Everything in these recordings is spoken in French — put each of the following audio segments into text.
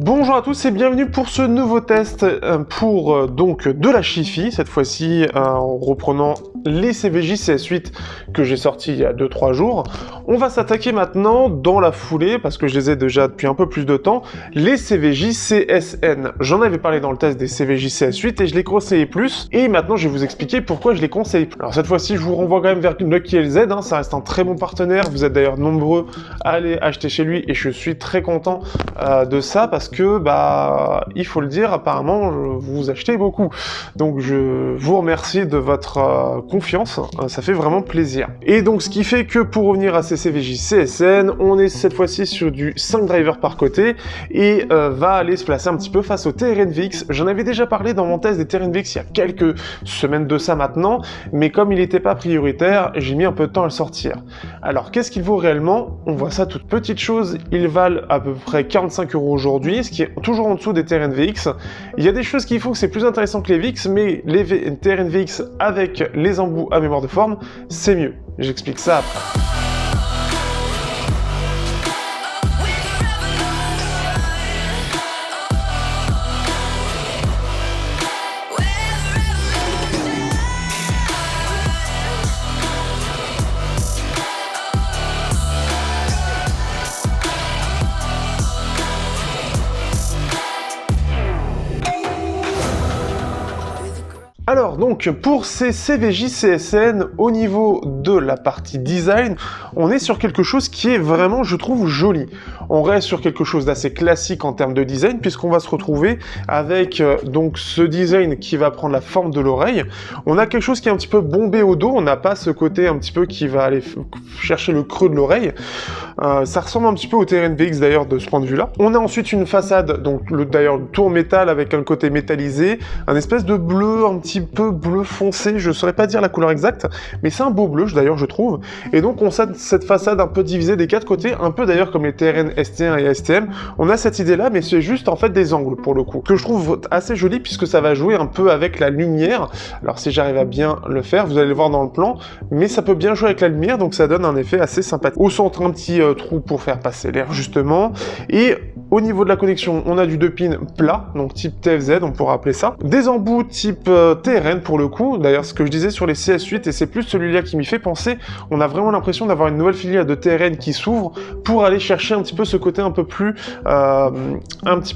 Bonjour à tous et bienvenue pour ce nouveau test pour donc de la Chifi, cette fois-ci en reprenant les CVJ CS8 que j'ai sortis il y a 2-3 jours. On va s'attaquer maintenant dans la foulée, parce que je les ai déjà depuis un peu plus de temps, les CVJ CSN. J'en avais parlé dans le test des CVJ CS8 et je les conseillais plus, et maintenant je vais vous expliquer pourquoi je les conseille plus. Alors cette fois-ci je vous renvoie quand même vers Lucky LZ, ça reste un très bon partenaire, vous êtes d'ailleurs nombreux à aller acheter chez lui et je suis très content de ça, parce que bah il faut le dire, apparemment vous achetez beaucoup, donc je vous remercie de votre confiance, ça fait vraiment plaisir. Et donc ce qui fait que pour revenir à ces CVJ CSN, on est cette fois-ci sur du 5 drivers par côté et va aller se placer un petit peu face au TRNVX. J'en avais déjà parlé dans mon test des TRNVX il y a quelques semaines de ça maintenant, mais comme il n'était pas prioritaire, j'ai mis un peu de temps à le sortir. Alors qu'est-ce qu'il vaut réellement? On voit ça toute petite chose, ils valent à peu près 45 € aujourd'hui, ce qui est toujours en dessous des TRNVX. Il y a des choses qui font que c'est plus intéressant que les VX, mais les TRNVX avec les embouts à mémoire de forme, c'est mieux. J'explique ça après. Alors donc pour ces CVJ CSN, au niveau de la partie design, on est sur quelque chose qui est vraiment, je trouve, joli. On reste sur quelque chose d'assez classique en termes de design, puisqu'on va se retrouver avec donc ce design qui va prendre la forme de l'oreille. On a quelque chose qui est un petit peu bombé au dos, on n'a pas ce côté un petit peu qui va aller chercher le creux de l'oreille. Ça ressemble un petit peu au TRNVX d'ailleurs de ce point de vue-là. On a ensuite une façade, donc d'ailleurs le tour métal avec un côté métallisé, un espèce de bleu un petit peu bleu foncé, je saurais pas dire la couleur exacte, mais c'est un beau bleu d'ailleurs je trouve, et donc on a cette façade un peu divisée des quatre côtés, un peu d'ailleurs comme les TRN ST1 et STM, on a cette idée là, mais c'est juste en fait des angles pour le coup, que je trouve assez joli puisque ça va jouer un peu avec la lumière. Alors si j'arrive à bien le faire, vous allez le voir dans le plan, mais ça peut bien jouer avec la lumière, donc ça donne un effet assez sympathique. Au centre un petit trou pour faire passer l'air justement, et au niveau de la connexion, on a du 2 pins plat, donc type TFZ, on pourra appeler ça. Des embouts type TRN pour le coup, d'ailleurs ce que je disais sur les CS8, et c'est plus celui-là qui m'y fait penser, on a vraiment l'impression d'avoir une nouvelle filiale de TRN qui s'ouvre pour aller chercher un petit peu ce côté un petit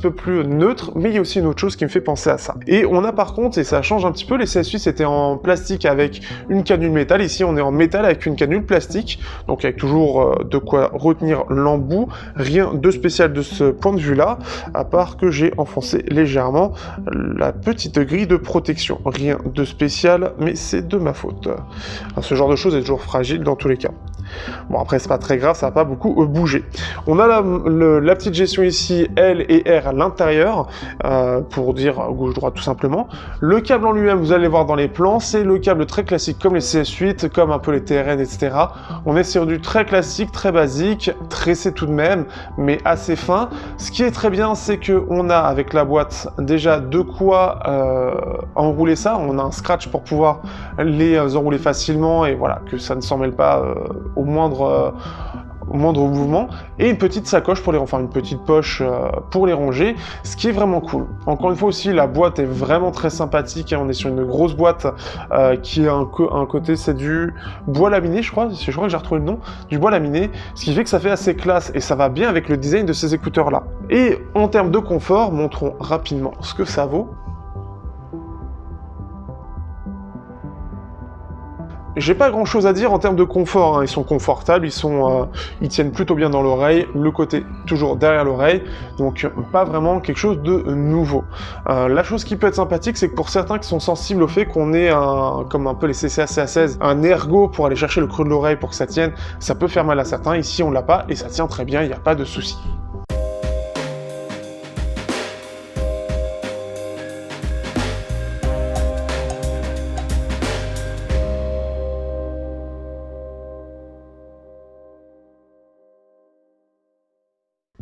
peu plus neutre, mais il y a aussi une autre chose qui me fait penser à ça. Et on a par contre, et ça change un petit peu, les CS8 c'était en plastique avec une canule métal, ici on est en métal avec une canule plastique, donc avec toujours de quoi retenir l'embout, rien de spécial de ce point de vue là, à part que j'ai enfoncé légèrement la petite grille de protection, rien de spécial, mais c'est de ma faute. Ce genre de choses est toujours fragile dans tous les cas. Bon après c'est pas très grave, ça va pas beaucoup bouger. On a la petite gestion ici, L et R à l'intérieur, pour dire gauche-droite tout simplement. Le câble en lui-même, vous allez voir dans les plans, c'est le câble très classique comme les CS8, comme un peu les TRN, etc. On est sur du très classique, très basique, tressé tout de même, mais assez fin. Ce qui est très bien, c'est que on a avec la boîte déjà de quoi enrouler ça. On a un scratch pour pouvoir les enrouler facilement et voilà, que ça ne s'en mêle pas au moindre mouvement, et une petite sacoche pour une petite poche pour les ranger, ce qui est vraiment cool. Encore une fois aussi, la boîte est vraiment très sympathique, on est sur une grosse boîte qui a un côté, c'est du bois laminé, je crois que j'ai retrouvé le nom, du bois laminé, ce qui fait que ça fait assez classe, et ça va bien avec le design de ces écouteurs là. Et en termes de confort, montrons rapidement ce que ça vaut. J'ai pas grand chose à dire en termes de confort, ils sont confortables, ils tiennent plutôt bien dans l'oreille, le côté toujours derrière l'oreille, donc pas vraiment quelque chose de nouveau. La chose qui peut être sympathique, c'est que pour certains qui sont sensibles au fait qu'on ait comme un peu les CCA CA16, un ergot pour aller chercher le creux de l'oreille pour que ça tienne, ça peut faire mal à certains, ici on l'a pas et ça tient très bien, il n'y a pas de souci.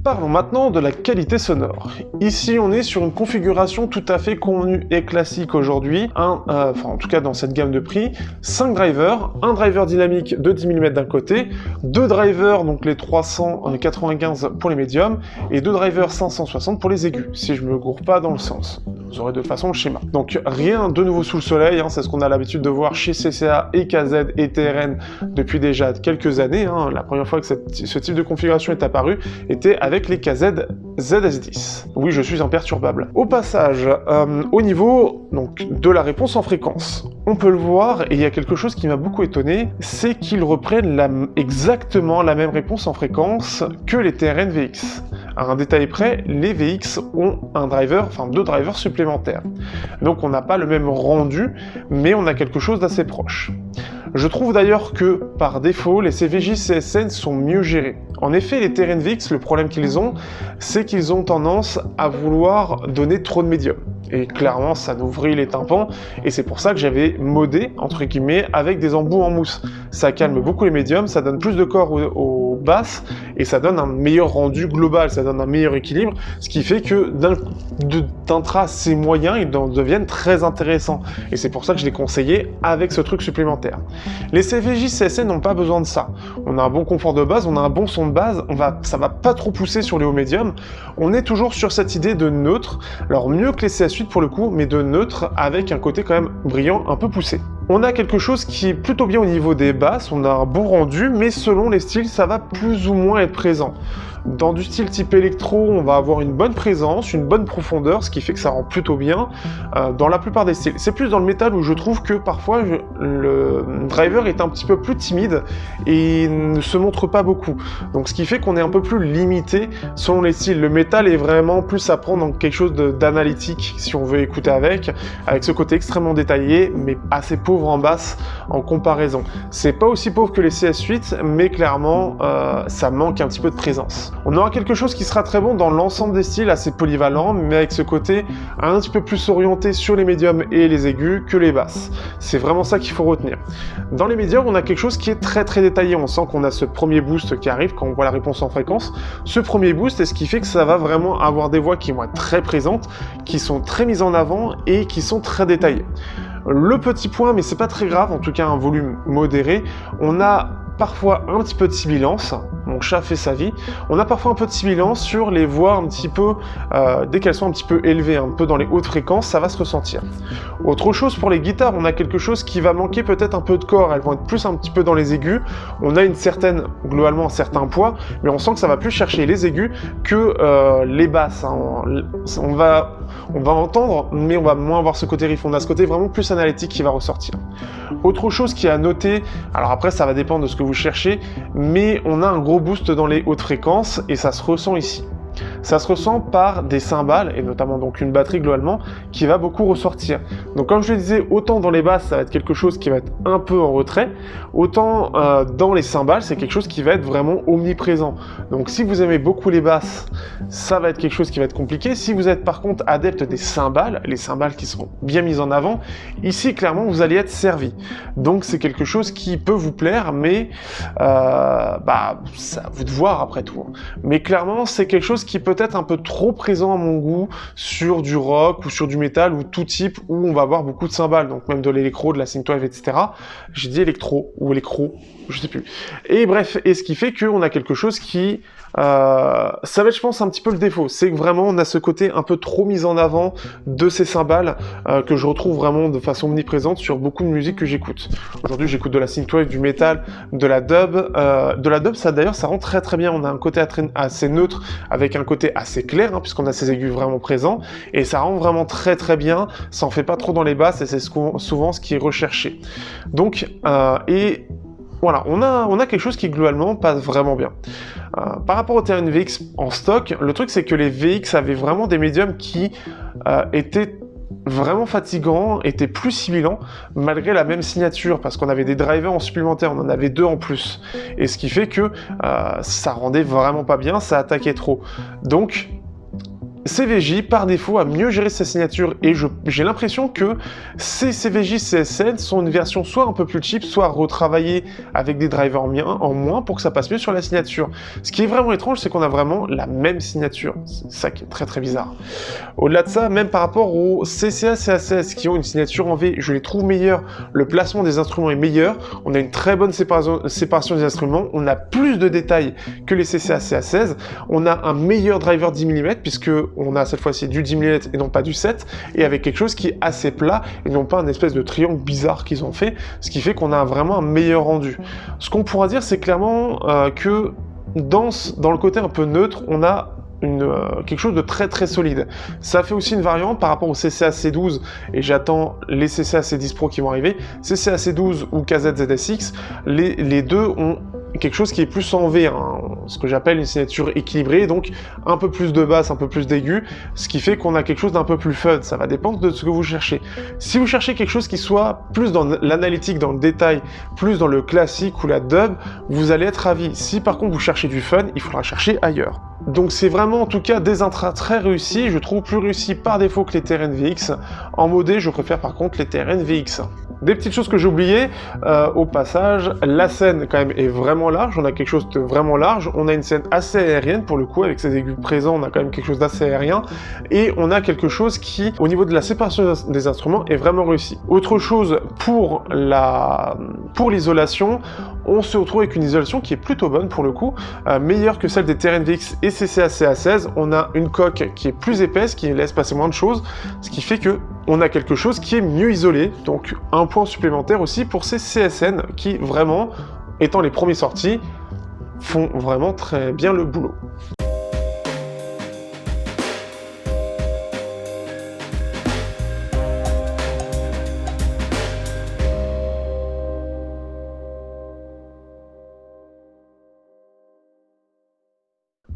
Parlons maintenant de la qualité sonore. Ici, on est sur une configuration tout à fait convenue et classique aujourd'hui, enfin en tout cas dans cette gamme de prix, 5 drivers, un driver dynamique de 10 mm d'un côté, 2 drivers, donc les 395 pour les médiums, et 2 drivers 560 pour les aigus, si je me gourre pas dans le sens. Vous aurez de toute façon le schéma. Donc rien de nouveau sous le soleil, hein, c'est ce qu'on a l'habitude de voir chez CCA et KZ et TRN depuis déjà quelques années. Hein. La première fois que ce type de configuration est apparu était avec les KZ ZS10. Oui, je suis imperturbable. Au passage, au niveau donc, de la réponse en fréquence, on peut le voir, et il y a quelque chose qui m'a beaucoup étonné, c'est qu'ils reprennent exactement la même réponse en fréquence que les TRN VX. À un détail près, les VX ont un driver, enfin 2 drivers supplémentaires. Donc on n'a pas le même rendu, mais on a quelque chose d'assez proche. Je trouve d'ailleurs que, par défaut, les CVJ CSN sont mieux gérés. En effet, les TRN VX, le problème qu'ils ont, c'est qu'ils ont tendance à vouloir donner trop de médium. Et clairement, ça nous vrille les tympans, et c'est pour ça que j'avais modé, entre guillemets, avec des embouts en mousse. Ça calme beaucoup les médiums, ça donne plus de corps aux basses, et ça donne un meilleur rendu global, ça donne un meilleur équilibre, ce qui fait que d'un tracé moyen, ils deviennent très intéressants. Et c'est pour ça que je l'ai conseillé avec ce truc supplémentaire. Les CVJ CSN n'ont pas besoin de ça. On a un bon confort de base, on a un bon son de base, ça va pas trop pousser sur les hauts médiums. On est toujours sur cette idée de neutre, alors mieux que les CS8 pour le coup, mais de neutre avec un côté quand même brillant, un peu poussé. On a quelque chose qui est plutôt bien au niveau des basses, on a un bon rendu, mais selon les styles, ça va plus ou moins être présent. Dans du style type électro, on va avoir une bonne présence, une bonne profondeur, ce qui fait que ça rend plutôt bien dans la plupart des styles. C'est plus dans le métal où je trouve que parfois le driver est un petit peu plus timide et ne se montre pas beaucoup. Donc ce qui fait qu'on est un peu plus limité selon les styles. Le métal est vraiment plus à prendre dans quelque chose d'analytique si on veut écouter avec ce côté extrêmement détaillé mais assez pauvre en basse en comparaison. C'est pas aussi pauvre que les CS8 mais clairement ça manque un petit peu de présence. On aura quelque chose qui sera très bon dans l'ensemble des styles, assez polyvalent, mais avec ce côté un petit peu plus orienté sur les médiums et les aigus que les basses. C'est vraiment ça qu'il faut retenir. Dans les médiums, on a quelque chose qui est très très détaillé. On sent qu'on a ce premier boost qui arrive quand on voit la réponse en fréquence. Ce premier boost est ce qui fait que ça va vraiment avoir des voix qui vont être très présentes, qui sont très mises en avant et qui sont très détaillées. Le petit point, mais c'est pas très grave, en tout cas un volume modéré, on a parfois un petit peu de sibilance, mon chat fait sa vie, on a parfois un peu de sibilance sur les voix un petit peu, dès qu'elles sont un petit peu élevées, un peu dans les hautes fréquences, ça va se ressentir. Autre chose pour les guitares, on a quelque chose qui va manquer peut-être un peu de corps, elles vont être plus un petit peu dans les aigus, on a globalement un certain poids, mais on sent que ça va plus chercher les aigus que les basses, hein. On va entendre, mais on va moins avoir ce côté riff, on a ce côté vraiment plus analytique qui va ressortir. Autre chose qui est à noter, alors après ça va dépendre de ce que vous cherchez, mais on a un gros boost dans les hautes fréquences et ça se ressent ici. Ça se ressent par des cymbales, et notamment donc une batterie globalement, qui va beaucoup ressortir. Donc comme je le disais, autant dans les basses, ça va être quelque chose qui va être un peu en retrait, autant dans les cymbales, c'est quelque chose qui va être vraiment omniprésent. Donc si vous aimez beaucoup les basses, ça va être quelque chose qui va être compliqué. Si vous êtes par contre adepte des cymbales, les cymbales qui seront bien mises en avant, ici clairement vous allez être servi. Donc c'est quelque chose qui peut vous plaire, mais c'est à vous de voir après tout. Mais clairement c'est quelque chose qui peut être un peu trop présent à mon goût sur du rock ou sur du métal ou tout type où on va avoir beaucoup de cymbales, donc même de l'électro, de la synthwave, etc. J'ai dit électro ou électro, je sais plus. Et bref, et ce qui fait qu'on a quelque chose qui ça va être, je pense, un petit peu le défaut, c'est que vraiment on a ce côté un peu trop mis en avant de ces cymbales que je retrouve vraiment de façon omniprésente sur beaucoup de musique que j'écoute. Aujourd'hui j'écoute de la synthwave, du métal, de la dub, ça d'ailleurs ça rend très très bien, on a un côté assez neutre avec un côté assez clair, hein, puisqu'on a ces aigus vraiment présents, et ça rend vraiment très très bien, ça en fait pas trop dans les basses, et c'est souvent ce qui est recherché. Donc, et voilà, on a quelque chose qui globalement passe vraiment bien. Par rapport au TRN VX en stock, le truc c'est que les VX avaient vraiment des médiums qui étaient vraiment fatigants, étaient plus sibilants, malgré la même signature, parce qu'on avait des drivers en supplémentaire, on en avait 2 en plus. Et ce qui fait que ça rendait vraiment pas bien, ça attaquait trop. Donc, CVJ, par défaut, a mieux géré sa signature et j'ai l'impression que ces CVJ CSN sont une version soit un peu plus cheap, soit retravaillée avec des drivers en moins pour que ça passe mieux sur la signature. Ce qui est vraiment étrange, c'est qu'on a vraiment la même signature. C'est ça qui est très très bizarre. Au-delà de ça, même par rapport aux CCA CA16 qui ont une signature en V, je les trouve meilleurs. Le placement des instruments est meilleur. On a une très bonne séparation des instruments. On a plus de détails que les CCA CA16. On a un meilleur driver 10 mm puisque on a cette fois-ci du 10 mm et non pas du 7, et avec quelque chose qui est assez plat et non pas un espèce de triangle bizarre qu'ils ont fait, ce qui fait qu'on a vraiment un meilleur rendu. Ce qu'on pourra dire, c'est clairement que dans le côté un peu neutre, on a quelque chose de très très solide. Ça fait aussi une variante par rapport au CCA C12, et j'attends les CCA C10 Pro qui vont arriver. CCA C12 ou KZ-ZSX, les deux ont quelque chose qui est plus en V, hein, ce que j'appelle une signature équilibrée, donc un peu plus de basse, un peu plus d'aigu, ce qui fait qu'on a quelque chose d'un peu plus fun. Ça va dépendre de ce que vous cherchez. Si vous cherchez quelque chose qui soit plus dans l'analytique, dans le détail, plus dans le classique ou la dub, vous allez être ravi. Si par contre vous cherchez du fun, il faudra chercher ailleurs. Donc c'est vraiment en tout cas des intras très réussis, je trouve plus réussis par défaut que les TRN VX. En modé, je préfère par contre les TRN VX. Des petites choses que j'ai oubliées, au passage, la scène quand même est vraiment large, on a quelque chose de vraiment large, on a une scène assez aérienne pour le coup, avec ses aigus présents, on a quand même quelque chose d'assez aérien, et on a quelque chose qui, au niveau de la séparation des instruments, est vraiment réussi. Autre chose, pour l'isolation, on se retrouve avec une isolation qui est plutôt bonne pour le coup, meilleure que celle des TRN VX et CCA CA16, on a une coque qui est plus épaisse, qui laisse passer moins de choses, ce qui fait que on a quelque chose qui est mieux isolé, donc un point supplémentaire aussi pour ces CSN qui vraiment, étant les premiers sortis, font vraiment très bien le boulot.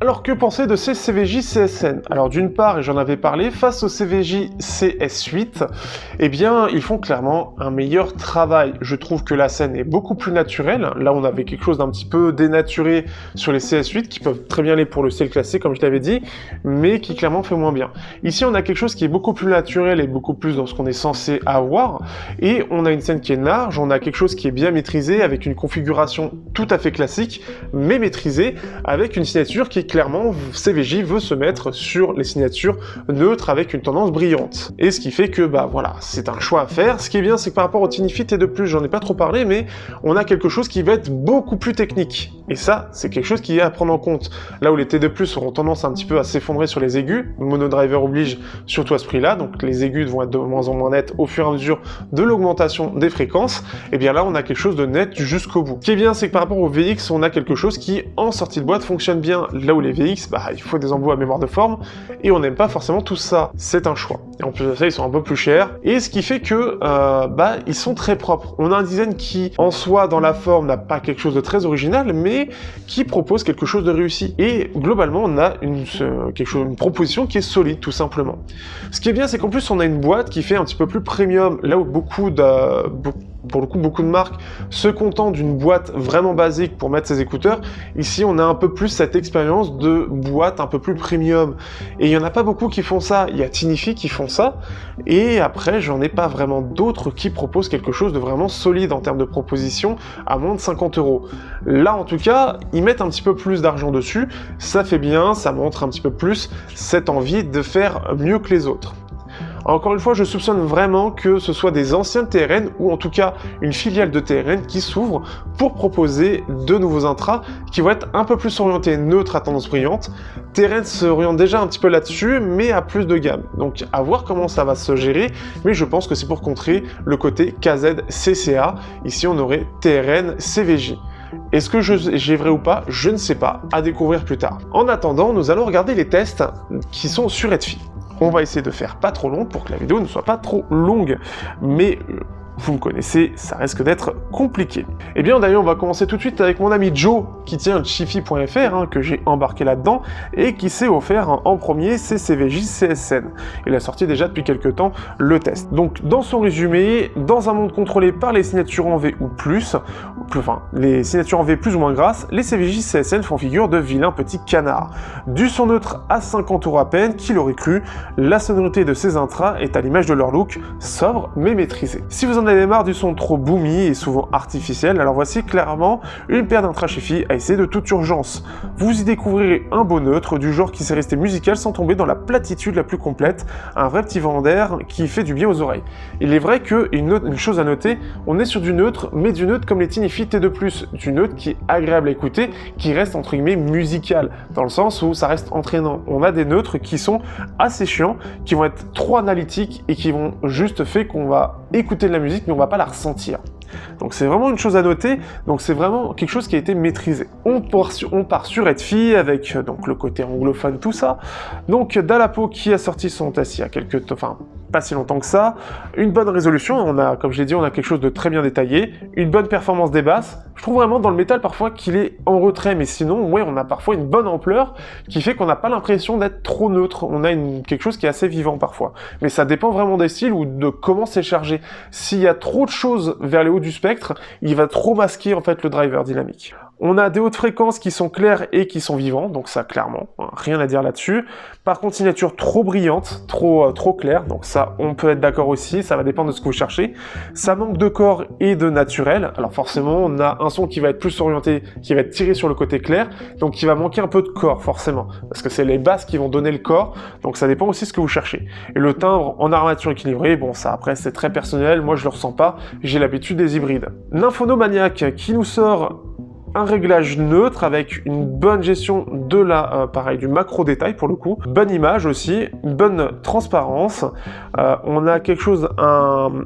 Alors que penser de ces CVJ CSN? Alors d'une part, et j'en avais parlé, face au CVJ CS8, eh bien ils font clairement un meilleur travail. Je trouve que la scène est beaucoup plus naturelle. Là on avait quelque chose d'un petit peu dénaturé sur les CS8 qui peuvent très bien aller pour le style classé comme je l'avais dit, mais qui clairement fait moins bien. Ici on a quelque chose qui est beaucoup plus naturel et beaucoup plus dans ce qu'on est censé avoir, et on a une scène qui est large, on a quelque chose qui est bien maîtrisé avec une configuration tout à fait classique, mais maîtrisée avec une signature qui est clairement, CVJ veut se mettre sur les signatures neutres avec une tendance brillante. Et ce qui fait que, bah voilà, c'est un choix à faire. Ce qui est bien, c'est que par rapport au Tiny Fit T2+, j'en ai pas trop parlé, mais on a quelque chose qui va être beaucoup plus technique. Et ça, c'est quelque chose qui est à prendre en compte. Là où les T2+, auront tendance un petit peu à s'effondrer sur les aigus, monodriver oblige surtout à ce prix-là, donc les aigus vont être de moins en moins nets au fur et à mesure de l'augmentation des fréquences, et bien là, on a quelque chose de net jusqu'au bout. Ce qui est bien, c'est que par rapport au VX, on a quelque chose qui, en sortie de boîte, fonctionne bien. Là où les VX, bah, il faut des embouts à mémoire de forme, et on n'aime pas forcément tout ça. C'est un choix. Et en plus de ça, ils sont un peu plus chers, et ce qui fait que, bah, ils sont très propres. On a un design qui, en soi, dans la forme, n'a pas quelque chose de très original, mais qui propose quelque chose de réussi. Et globalement, on a une proposition qui est solide, tout simplement. Ce qui est bien, c'est qu'en plus, on a une boîte qui fait un petit peu plus premium, là où beaucoup de marques se contentent d'une boîte vraiment basique pour mettre ses écouteurs. Ici, on a un peu plus cette expérience de boîte un peu plus premium. Et il n'y en a pas beaucoup qui font ça. Il y a Tiny Fit qui font ça. Et après, j'en ai pas vraiment d'autres qui proposent quelque chose de vraiment solide en termes de proposition à moins de 50 €. Là, en tout cas, ils mettent un petit peu plus d'argent dessus. Ça fait bien, ça montre un petit peu plus cette envie de faire mieux que les autres. Encore une fois, je soupçonne vraiment que ce soit des anciens TRN, ou en tout cas une filiale de TRN qui s'ouvre pour proposer de nouveaux intras qui vont être un peu plus orientés neutres à tendance brillante. TRN s'oriente déjà un petit peu là-dessus, mais à plus de gamme. Donc à voir comment ça va se gérer, mais je pense que c'est pour contrer le côté KZ-CCA. Ici, on aurait TRN CVJ. Est-ce que j'ai vrai ou pas? Je ne sais pas, à découvrir plus tard. En attendant, nous allons regarder les tests qui sont sur Redfi. On va essayer de faire pas trop long pour que la vidéo ne soit pas trop longue, mais vous me connaissez, ça risque d'être compliqué. Et bien d'ailleurs, on va commencer tout de suite avec mon ami Joe, qui tient Chiffy.fr, que j'ai embarqué là-dedans, et qui s'est offert en premier ses CVJ CSN. Il a sorti déjà depuis quelques temps le test. Donc dans son résumé, dans un monde contrôlé par les signatures en V ou plus, enfin les signatures en V plus ou moins grasses, les CVJ CSN font figure de vilains petits canards. Du son neutre à 50 € à peine, qui l'aurait cru, la sonorité de ces intras est à l'image de leur look, sobre mais maîtrisé. Si vous en avez marre du son trop boomy et souvent artificiel, alors voici clairement une paire d'intras Chiffy à essayer de toute urgence. Vous y découvrirez un beau neutre du genre qui s'est resté musical sans tomber dans la platitude la plus complète, un vrai petit vent d'air qui fait du bien aux oreilles. Il est vrai que, une chose à noter, on est sur du neutre, mais du neutre comme les Tiny Fit T2+, du neutre qui est agréable à écouter, qui reste entre guillemets musical, dans le sens où ça reste entraînant. On a des neutres qui sont assez chiants, qui vont être trop analytiques et qui vont juste faire qu'on va écouter de la musique mais on va pas la ressentir. Donc c'est vraiment une chose à noter, donc c'est vraiment quelque chose qui a été maîtrisé. On part sur Redfi avec donc le côté anglophone, tout ça. Donc Dalapo qui a sorti son test il y a quelques temps, enfin pas si longtemps que ça, une bonne résolution, on a, comme je l'ai dit, on a quelque chose de très bien détaillé, une bonne performance des basses. Je trouve vraiment dans le métal parfois qu'il est en retrait, mais sinon, ouais, on a parfois une bonne ampleur qui fait qu'on n'a pas l'impression d'être trop neutre, on a quelque chose qui est assez vivant parfois. Mais ça dépend vraiment des styles ou de comment c'est chargé. S'il y a trop de choses vers les hauts du spectre, il va trop masquer en fait le driver dynamique. On a des hautes fréquences qui sont claires et qui sont vivants, donc ça clairement, rien à dire là-dessus. Par contre, signature trop brillante, trop claire, donc ça on peut être d'accord aussi, ça va dépendre de ce que vous cherchez. Ça manque de corps et de naturel, alors forcément on a un son qui va être plus orienté, qui va être tiré sur le côté clair, donc qui va manquer un peu de corps forcément, parce que c'est les basses qui vont donner le corps, donc ça dépend aussi de ce que vous cherchez. Et le timbre en armature équilibrée, bon ça après c'est très personnel, moi je le ressens pas, j'ai l'habitude des hybrides. Nymphonomaniac qui nous sort un réglage neutre avec une bonne gestion de la, pareil, du macro détail pour le coup, bonne image aussi, une bonne transparence, on a quelque chose,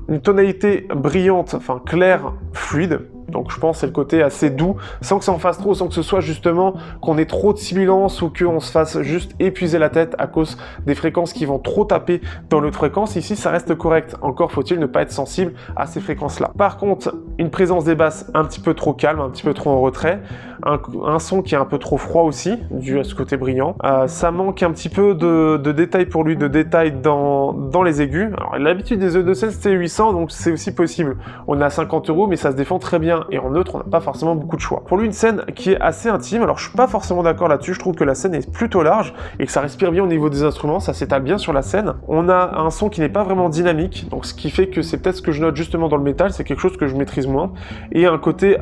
une tonalité brillante, enfin claire, fluide. Donc je pense que c'est le côté assez doux, sans que ça en fasse trop, sans que ce soit justement qu'on ait trop de sibilance ou qu'on se fasse juste épuiser la tête à cause des fréquences qui vont trop taper dans l'autre fréquence. Ici ça reste correct, encore faut-il ne pas être sensible à ces fréquences-là. Par contre, une présence des basses un petit peu trop calme, un petit peu trop en retrait, un son qui est un peu trop froid aussi, dû à ce côté brillant. Ça manque un petit peu de détails pour lui, de détails dans les aigus. Alors l'habitude des E216 c'est 800, donc c'est aussi possible. On a 50 €, mais ça se défend très bien. Et en neutre, on n'a pas forcément beaucoup de choix. Pour lui, une scène qui est assez intime, alors je suis pas forcément d'accord là-dessus, je trouve que la scène est plutôt large et que ça respire bien au niveau des instruments, ça s'étale bien sur la scène. On a un son qui n'est pas vraiment dynamique, donc ce qui fait que c'est peut-être ce que je note justement dans le métal, c'est quelque chose que je maîtrise moins, et un côté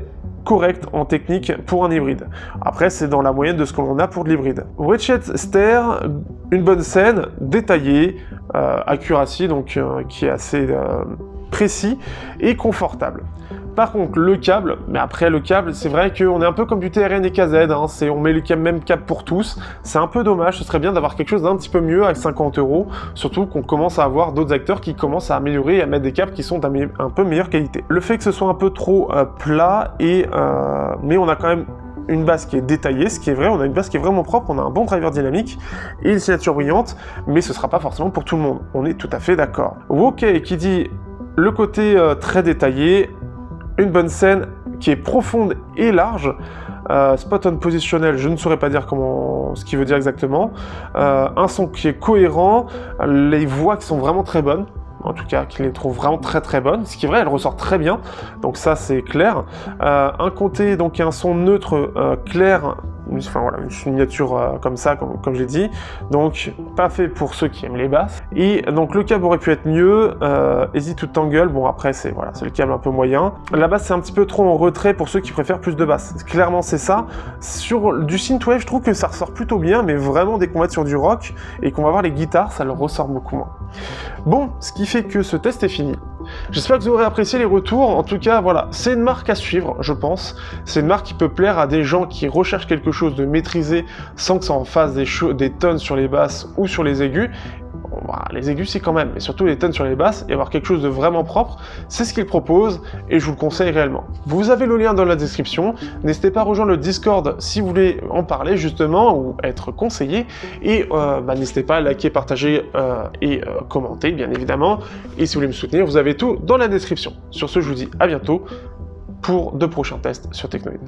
correct en technique pour un hybride. Après, c'est dans la moyenne de ce qu'on a pour de l'hybride. Wretched Stare, une bonne scène, détaillée, accuracy, donc qui est assez précis et confortable. Par contre, le câble, mais après le câble, c'est vrai qu'on est un peu comme du TRN et KZ, hein, on met le même câble pour tous, c'est un peu dommage, ce serait bien d'avoir quelque chose d'un petit peu mieux avec 50 €, surtout qu'on commence à avoir d'autres acteurs qui commencent à améliorer et à mettre des câbles qui sont un peu meilleure qualité. Le fait que ce soit un peu trop plat, mais on a quand même une basse qui est détaillée, ce qui est vrai, on a une basse qui est vraiment propre, on a un bon driver dynamique et une signature brillante, mais ce sera pas forcément pour tout le monde, on est tout à fait d'accord. Ok, qui dit le côté très détaillé, une bonne scène qui est profonde et large, spot on positionnel, je ne saurais pas dire ce qu'il veut dire exactement, un son qui est cohérent, les voix qui sont vraiment très bonnes, en tout cas qui les trouve vraiment très bonnes, ce qui est vrai, elle ressort très bien, donc ça c'est clair. Un côté, donc un son neutre clair, enfin voilà, une signature comme ça, comme j'ai dit, donc pas fait pour ceux qui aiment les basses. Et donc le câble aurait pu être mieux, Easy to Tangle, bon après c'est voilà, c'est le câble un peu moyen. La basse c'est un petit peu trop en retrait pour ceux qui préfèrent plus de basse, clairement c'est ça. Sur du synthwave, je trouve que ça ressort plutôt bien, mais vraiment dès qu'on va être sur du rock et qu'on va voir les guitares, ça le ressort beaucoup moins. Bon, ce qui fait que ce test est fini. J'espère que vous aurez apprécié les retours, en tout cas voilà, c'est une marque à suivre je pense, c'est une marque qui peut plaire à des gens qui recherchent quelque chose de maîtrisé sans que ça en fasse des tonnes sur les basses ou sur les aigus. Voilà, les aigus c'est quand même, mais surtout les tonnes sur les basses, et avoir quelque chose de vraiment propre, c'est ce qu'il propose, et je vous le conseille réellement. Vous avez le lien dans la description, n'hésitez pas à rejoindre le Discord si vous voulez en parler justement, ou être conseillé, et n'hésitez pas à liker, partager et commenter bien évidemment, et si vous voulez me soutenir, vous avez tout dans la description. Sur ce, je vous dis à bientôt pour de prochains tests sur Teknoid.